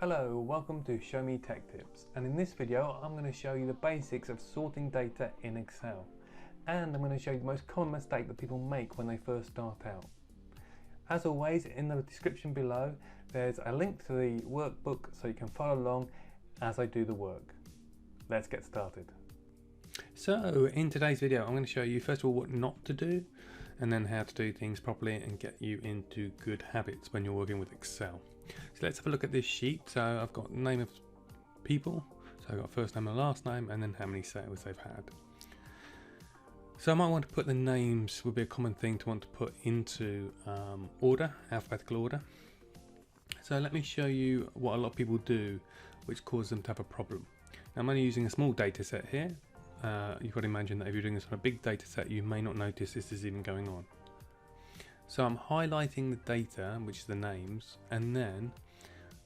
Hello, welcome to Show Me Tech Tips, and in this video I'm going to show you the basics of sorting data in Excel, and I'm going to show you the most common mistake that people make when they first start out. As always, in the description below there's a link to the workbook so you can follow along as I do the work. Let's get started. So in today's video I'm going to show you first of all what not to do, and then how to do things properly and get you into good habits when you're working with Excel. So let's have a look at this sheet. So I've got name of people, so I've got first name and last name, and then how many sales they've had. So I might want to put the names, would be a common thing to want to put into order, alphabetical order. So let me show you what a lot of people do which causes them to have a problem. Now I'm only using a small data set here. You've got to imagine that if you're doing this on a big data set you may not notice this is even going on. So I'm highlighting the data, which is the names, and then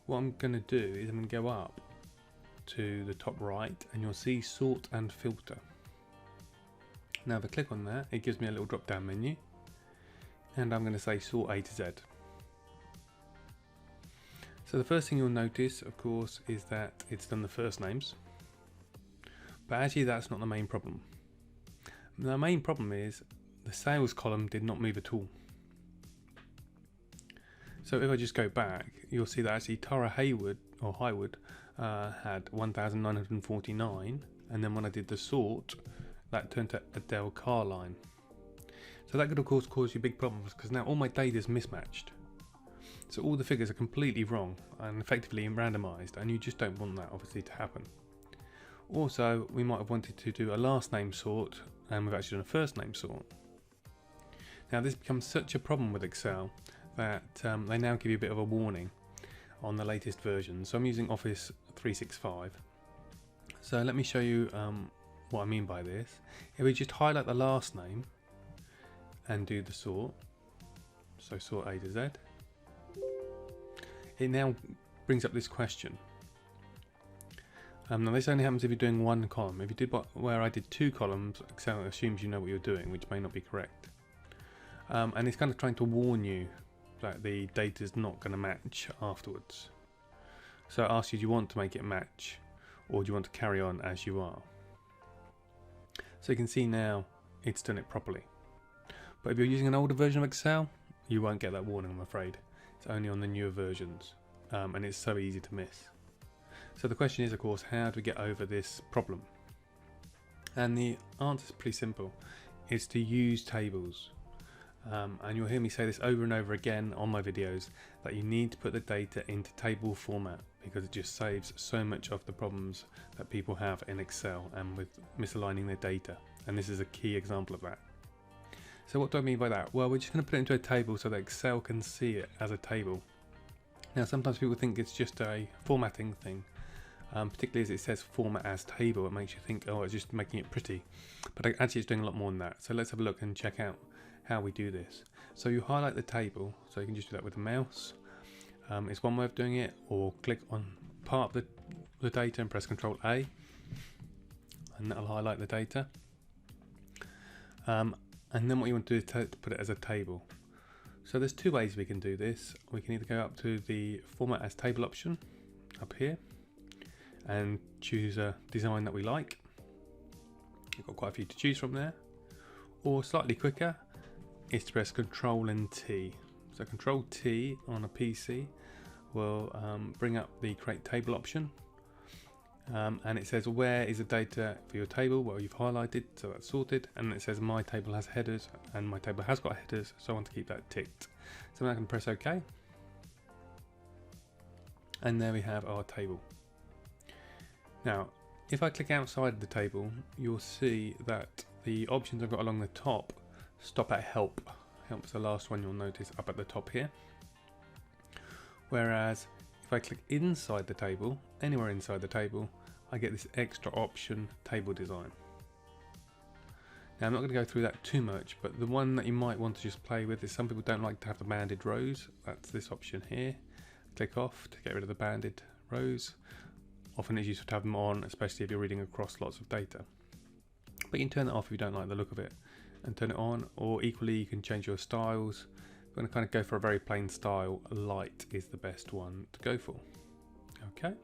what I'm going to do is I'm going to go up to the top right and you'll see sort and filter. Now if I click on that, it gives me a little drop down menu, and I'm going to say sort A to Z. So the first thing you'll notice, of course, is that it's done the first names, but actually that's not the main problem. The main problem is the sales column did not move at all. So if I just go back, you'll see that actually Tara Haywood or Highwood had 1,949, and then when I did the sort, that turned to Adele Carline. So that could of course cause you big problems because now all my data is mismatched. So all the figures are completely wrong and effectively randomized, and you just don't want that obviously to happen. Also, we might have wanted to do a last name sort and we've actually done a first name sort. Now this becomes such a problem with Excel that they now give you a bit of a warning on the latest version. So I'm using Office 365. So let me show you what I mean by this. If we just highlight the last name and do the sort, so sort A to Z, it now brings up this question. Now this only happens if you're doing one column. If you did where I did two columns, Excel assumes you know what you're doing, which may not be correct. And it's kind of trying to warn you that the data is not going to match afterwards. So it asks you, do you want to make it match, or do you want to carry on as you are? So you can see now it's done it properly. But if you're using an older version of Excel, you won't get that warning, I'm afraid. It's only on the newer versions, and it's so easy to miss. So the question is, of course, how do we get over this problem? And the answer is pretty simple. It's to use tables. And you'll hear me say this over and over again on my videos, that you need to put the data into table format because it just saves so much of the problems that people have in Excel and with misaligning their data, and this is a key example of that. So what do I mean by that? Well, we're just going to put it into a table so that Excel can see it as a table. Now sometimes people think it's just a formatting thing, particularly as it says format as table. It makes you think, oh, it's just making it pretty, but actually it's doing a lot more than that. So let's have a look and check out how we do this. So you highlight the table, so you can just do that with the mouse. It's one way of doing it, or click on part of the data and press Ctrl A, and that'll highlight the data. And then what you want to do is to put it as a table. So there's two ways we can do this. We can either go up to the format as table option up here and choose a design that we like. We've got quite a few to choose from there. Or slightly quicker is to press Ctrl and T. So Ctrl T on a PC will bring up the create table option, and it says where is the data for your table. Well, you've highlighted, so that's sorted, and it says my table has headers, and my table has got headers, so I want to keep that ticked. So now I can press OK, and there we have our table. Now if I click outside the table, you'll see that the options I've got along the top stop at help. Help's the last one you'll notice up at the top here. Whereas if I click inside the table, anywhere inside the table, I get this extra option, table design. Now I'm not going to go through that too much, but the one that you might want to just play with is some people don't like to have the banded rows. That's this option here. Click off to get rid of the banded rows. Often it's useful to have them on, especially if you're reading across lots of data. But you can turn that off if you don't like the look of it and turn it on, or equally you can change your styles. If you want to kind of go for a very plain style, light is the best one to go for. Okay.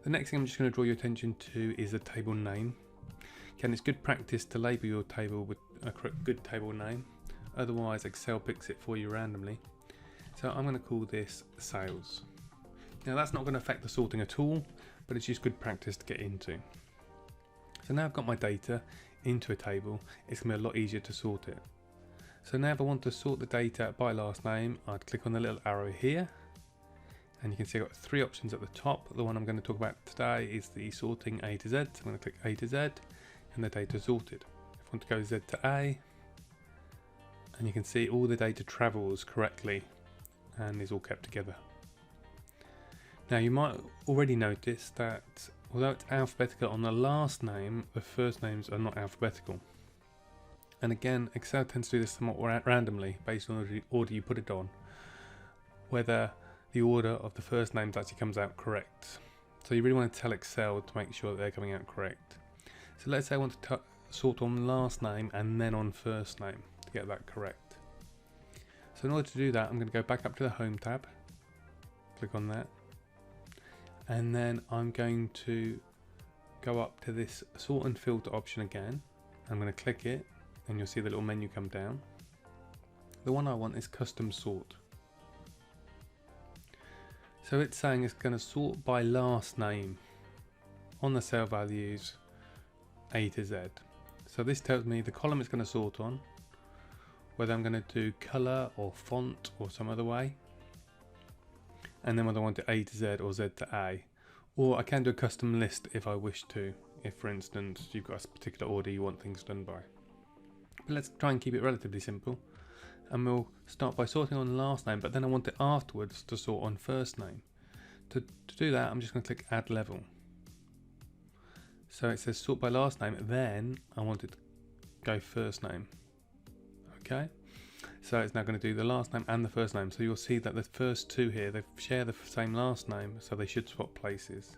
The next thing I'm just going to draw your attention to is the table name. Again, it's good practice to label your table with a good table name. Otherwise, Excel picks it for you randomly. So I'm going to call this sales. Now that's not going to affect the sorting at all, but it's just good practice to get into. So now I've got my data into a table, it's going to be a lot easier to sort it. So now if I want to sort the data by last name, I'd click on the little arrow here. And you can see I've got 3 options at the top. The one I'm going to talk about today is the sorting A to Z. So I'm going to click A to Z and the data sorted. If I want to go Z to A, and you can see all the data travels correctly and is all kept together. Now you might already notice that although it's alphabetical on the last name, the first names are not alphabetical. And again, Excel tends to do this somewhat randomly based on the order you put it on, whether the order of the first names actually comes out correct. So you really want to tell Excel to make sure that they're coming out correct. So let's say I want to sort on last name and then on first name to get that correct. So in order to do that, I'm going to go back up to the Home tab, click on that, and then I'm going to go up to this Sort and Filter option again. I'm going to click it and you'll see the little menu come down. The one I want is Custom Sort. So it's saying it's going to sort by last name on the cell values A to Z. So this tells me the column it's going to sort on, whether I'm going to do colour or font or some other way, and then whether I want it A to Z or Z to A. Or I can do a custom list if I wish to, if for instance you've got a particular order you want things done by. But let's try and keep it relatively simple, and we'll start by sorting on last name, but then I want it afterwards to sort on first name. To do that, I'm just going to click Add Level. So it says sort by last name, then I want it to go first name. Okay, so it's now going to do the last name and the first name. So you'll see that the first 2 here, they share the same last name, so they should swap places.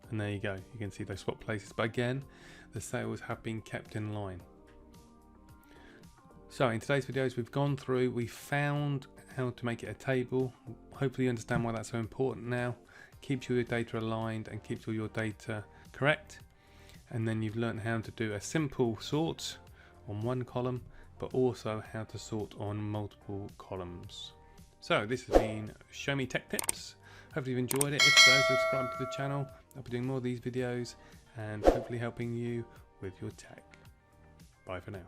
And there you go, you can see they swap places. But again, the sales have been kept in line. So in today's videos, we've gone through, we found how to make it a table. Hopefully you understand why that's so important now. Keeps all your data aligned and keeps all your data correct. And then you've learned how to do a simple sort on one column, but also how to sort on multiple columns. So this has been Show Me Tech Tips. Hopefully you've enjoyed it. If so, subscribe to the channel. I'll be doing more of these videos and hopefully helping you with your tech. Bye for now.